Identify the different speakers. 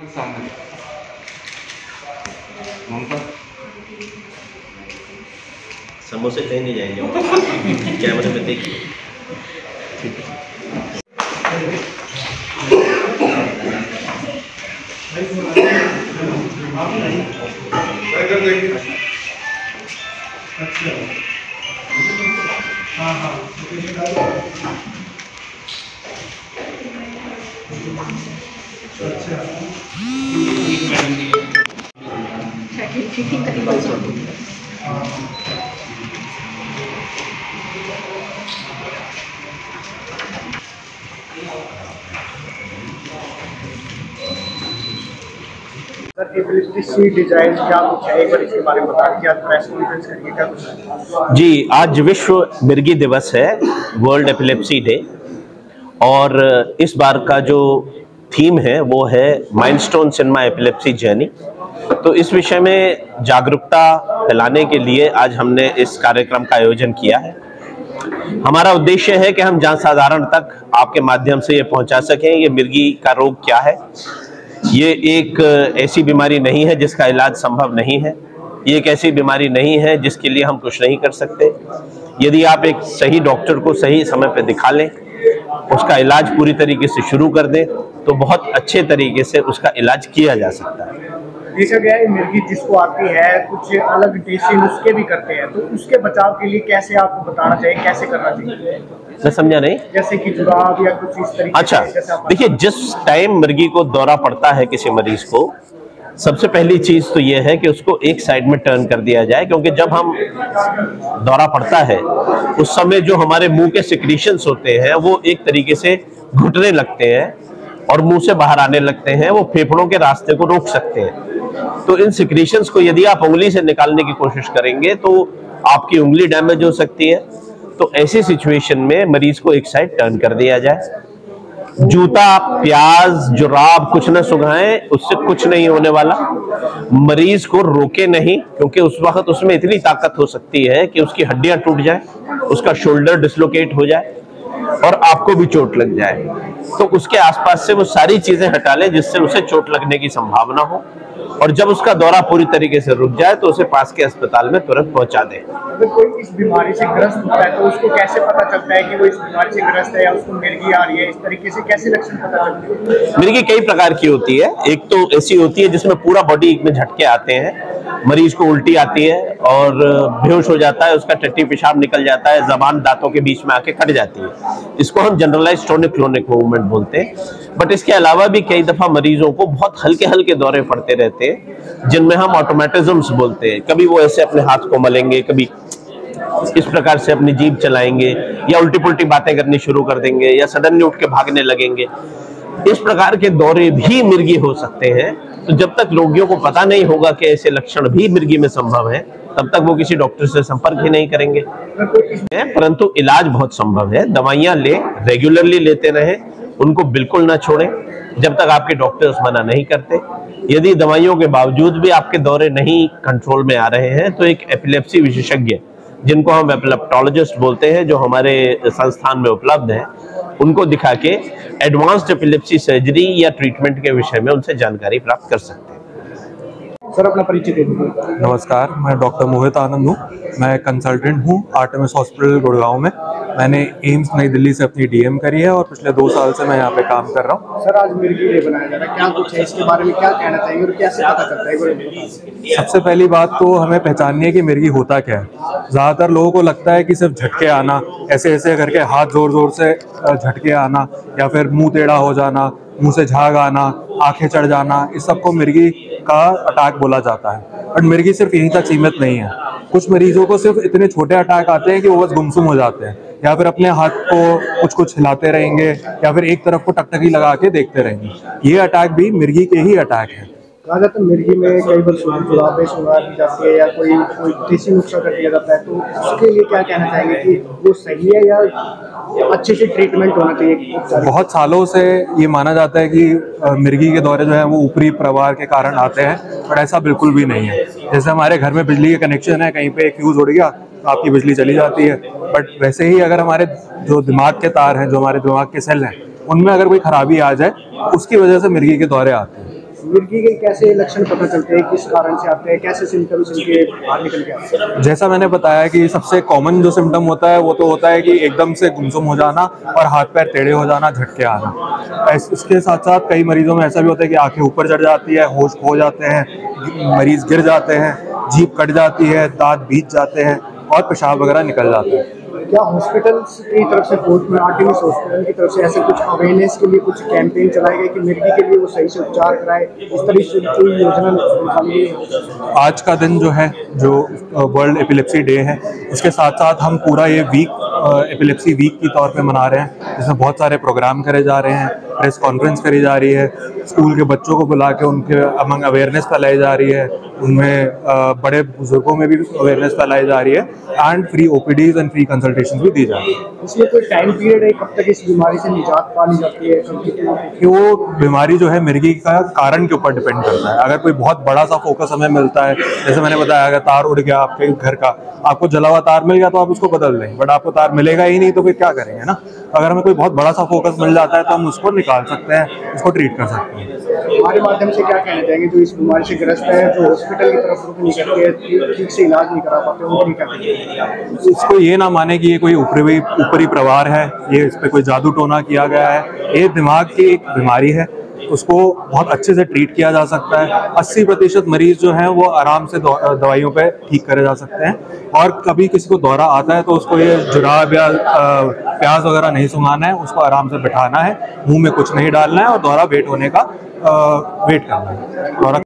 Speaker 1: सामने ममता
Speaker 2: समोसे कहीं नहीं जाएंगे कैमरे में देखिए।
Speaker 3: सर एपिलेप्सी डिजाइन क्या कुछ है, एक बार इसके बारे में बता दीजिए। आप प्रेस कॉन्फ्रेंस करिए, क्या कुछ है?
Speaker 2: जी, आज विश्व मिर्गी दिवस है, वर्ल्ड एपिलेप्सी डे, और इस बार का जो थीम है वो है milestones in my epilepsy journey. तो इस विषय में जागरूकता फैलाने के लिए आज हमने इस कार्यक्रम का आयोजन किया है। हमारा उद्देश्य है कि हम जनसाधारण तक आपके माध्यम से ये पहुंचा सकें ये मिर्गी का रोग क्या है। ये एक ऐसी बीमारी नहीं है जिसका इलाज संभव नहीं है। ये एक ऐसी बीमारी नहीं है जिसके लिए हम कुछ नहीं कर सकते। यदि आप एक सही डॉक्टर को सही समय पर दिखा लें, उसका इलाज पूरी तरीके से शुरू कर दें, तो बहुत अच्छे तरीके से उसका इलाज किया जा सकता है।
Speaker 3: देखा गया है मिर्गी जिसको आती है कुछ अलग देसी नुस्खे भी करते हैं, तो उसके बचाव के लिए कैसे आपको बताना चाहिए, कैसे करना चाहिए?
Speaker 2: मैं समझा नहीं।
Speaker 3: जैसे कि जुराब या कुछ इस तरीके
Speaker 2: अच्छा, देखिए, जिस टाइम मिर्गी को दौरा पड़ता है किसी मरीज को, सबसे पहली चीज तो यह है कि उसको एक साइड में टर्न कर दिया जाए, क्योंकि जब हम दौरा पड़ता है उस समय जो हमारे मुंह के सिक्रीशंस होते हैं वो एक तरीके से घुटने लगते हैं और मुंह से बाहर आने लगते हैं, वो फेफड़ों के रास्ते को रोक सकते हैं। तो इन सिक्रीशंस को यदि आप उंगली से निकालने की कोशिश करेंगे तो आपकी उंगली डैमेज हो सकती है। तो ऐसी सिचुएशन में मरीज को एक साइड टर्न कर दिया जाए। जूता, प्याज, जुराब कुछ न सुंघाएं, उससे कुछ नहीं होने वाला। मरीज को रोके नहीं, क्योंकि उस वक्त उसमें इतनी ताकत हो सकती है कि उसकी हड्डियां टूट जाए, उसका शोल्डर डिसलोकेट हो जाए और आपको भी चोट लग जाए। तो उसके आसपास से वो सारी चीजें हटा लें जिससे उसे चोट लगने की संभावना हो, और जब उसका दौरा पूरी तरीके से रुक जाए तो उसे पास के अस्पताल में तुरंत पहुंचा दें।
Speaker 3: अगर कोई इस बीमारी से ग्रस्त होता है तो उसको कैसे पता चलता है कि वो इस बीमारी से ग्रस्त है या उसको मिर्गी आ रही है? इस तरीके से कैसे लक्षण पता चलते हैं?
Speaker 2: मिर्गी कई प्रकार की होती है। एक तो ऐसी होती है जिसमें पूरा बॉडी में झटके आते हैं, मरीज को उल्टी आती है और बेहोश हो जाता है, उसका टट्टी पेशाब निकल जाता है, जबान दांतों के बीच में आके कट जाती है। इसको हम जनरलाइज्ड टोनिक-क्लोनिक मूवमेंट बोलते हैं। बट इसके अलावा भी कई दफा मरीजों को बहुत हल्के हल्के दौरे पड़ते रहते हैं, जिनमें हम ऑटोमेटिज्म्स बोलते हैं। कभी वो ऐसे अपने हाथ को मलेंगे, कभी इस प्रकार से अपनी जीभ चलाएंगे, या उल्टी पुल्टी बातें करनी शुरू कर देंगे, या सडनली उठ के भागने लगेंगे। इस प्रकार के दौरे भी मिर्गी हो सकते हैं। तो जब तक रोगियों को पता नहीं होगा कि ऐसे लक्षण भी मिर्गी में संभव है, तब तक वो किसी डॉक्टर से संपर्क ही नहीं करेंगे। परंतु इलाज बहुत संभव है। दवाइयां लें, रेगुलरली लेते रहें, उनको बिल्कुल ना छोड़ें जब तक आपके डॉक्टर्स मना नहीं करते। यदि दवाइयों के बावजूद भी आपके दौरे नहीं कंट्रोल में आ रहे हैं तो एक एपिलेप्सी विशेषज्ञ, जिनको हम एपिलेप्टोलॉजिस्ट बोलते हैं, जो हमारे संस्थान में उपलब्ध हैं, उनको दिखा के एडवांस्ड एपिलेप्सी सर्जरी या ट्रीटमेंट के विषय में उनसे जानकारी प्राप्त कर सकते हैं।
Speaker 3: सर, अपना परिचय दे दीजिए।
Speaker 4: नमस्कार, मैं डॉक्टर मोहित आनंद हूँ। मैं कंसल्टेंट हूँ आर्टेमिस हॉस्पिटल गुड़गांव में। मैंने एम्स नई दिल्ली से अपनी डीएम करी है और पिछले 2 साल से मैं यहाँ पे काम कर रहा हूँ।
Speaker 3: सर, आज मिर्गी डे बनाया जा रहा है, क्या कुछ है इसके बारे में, क्या कहना चाहिए और कैसे पता चलता है?
Speaker 4: सबसे पहली बात तो हमें पहचाननी है कि मिर्गी होता क्या है। ज़्यादातर लोगों को लगता है कि सिर्फ झटके आना, ऐसे ऐसे करके हाथ जोर जोर से झटके आना, या फिर मुंह टेढ़ा हो जाना, मुंह से झाग आना, आंखें चढ़ जाना, इस सबको मिर्गी का अटैक बोला जाता है। बट मिर्गी सिर्फ यहीं तक सीमित नहीं है। कुछ मरीजों को सिर्फ इतने छोटे अटैक आते हैं कि वो बस गुमसुम हो जाते हैं, या फिर अपने हाथ को कुछ कुछ हिलाते रहेंगे, या फिर एक तरफ को टकटकी लगा के देखते रहेंगे। ये अटैक भी मिर्गी के ही अटैक है।
Speaker 3: कहा जाता है मिर्गी में कई बार जुराबें सुंघा दी जाती है या कोई देसी नुस्खा कर दिया जाता है, तो उसके लिए क्या कहना चाहेंगे कि वो सही है या अच्छे से ट्रीटमेंट होना चाहिए?
Speaker 4: बहुत सालों से ये माना जाता है कि मिर्गी के दौरे जो है वो ऊपरी प्रवाह के कारण आते हैं, बट ऐसा बिल्कुल भी नहीं है। जैसे हमारे घर में बिजली के कनेक्शन है, कहीं पे एक फ्यूज उड़ गया तो आपकी बिजली चली जाती है, बट वैसे ही अगर हमारे जो दिमाग के तार हैं, जो हमारे दिमाग के सेल हैं, उनमें अगर कोई खराबी आ जाए, उसकी वजह से मिर्गी के दौरे आते हैं।
Speaker 3: मिर्गी के कैसे लक्षण पता चलते हैं, किस कारण से आते हैं, कैसे सिम्टम्स इनके बाहर निकल के आते हैं?
Speaker 4: जैसा मैंने बताया कि सबसे कॉमन जो सिम्टम होता है वो तो होता है कि एकदम से गुमसुम हो जाना और हाथ पैर टेढ़े हो जाना, झटके आना। इसके साथ साथ कई मरीजों में ऐसा भी होता है कि आंखें ऊपर चढ़ जाती है, होश खो जाते हैं, मरीज गिर जाते हैं, जीभ कट जाती है, दांत भीग जाते हैं और पेशाब वगैरह निकल जाता है।
Speaker 3: क्या हॉस्पिटल्स की तरफ से आर्टेमिस हॉस्पिटल की तरफ से ऐसे कुछ अवेयरनेस के लिए कुछ कैंपेन चलाए गए कि मिर्गी के लिए वो सही से उपचार कराए, इस तरह से कोई योजना निकाली है?
Speaker 4: आज का दिन जो है, जो वर्ल्ड एपिलेप्सी डे है, इसके साथ साथ हम पूरा ये वीक एपिलेप्सी वीक के तौर पे मना रहे हैं, जिसमें बहुत सारे प्रोग्राम करे जा रहे हैं, प्रेस कॉन्फ्रेंस करी जा रही है, स्कूल के बच्चों को बुला के उनके अमंग अवेयरनेस फैलाई जा रही है, उनमें बड़े बुजुर्गों में भी अवेयरनेस फैलाई जा रही है and free OPTs and free consultation भी दी जा रही है।
Speaker 3: इसमें कोई टाइम पीरियड है कब तक इस बीमारी से निजात पा ली जाती है?
Speaker 4: कि वो बीमारी जो है मिर्गी का कारण के ऊपर डिपेंड करता है। अगर कोई बहुत बड़ा सा फोकस हमें मिलता है, जैसे मैंने बताया, अगर तार उड़ गया आपके घर का, आपको जला हुआ तार मिल गया तो आप उसको बदल दें, बट आपको तार मिलेगा ही नहीं तो फिर क्या करेंगे ना। अगर हमें कोई बहुत बड़ा सा फोकस मिल जाता है तो हम उसको निकाल सकते हैं, उसको ट्रीट कर सकते हैं।
Speaker 3: हमारे माध्यम से क्या कहना चाहेंगे जो इस बीमारी से ग्रस्त है, जो हॉस्पिटल की तरफ रुक नहीं करते, ठीक से इलाज नहीं करा पाते, उनको क्या कहेंगे?
Speaker 4: इसको ये ना माने कि ये कोई ऊपरी प्रवार है, ये इस पे कोई जादू टोना किया गया है। ये दिमाग की एक बीमारी है, उसको बहुत अच्छे से ट्रीट किया जा सकता है। 80% मरीज जो हैं वो आराम से दवाइयों पे ठीक करे जा सकते हैं। और कभी किसी को दौरा आता है तो उसको ये जुराब या प्याज वगैरह नहीं सुंघाना है, उसको आराम से बिठाना है, मुंह में कुछ नहीं डालना है और दौरा वेट होने का वेट करना है। दौरा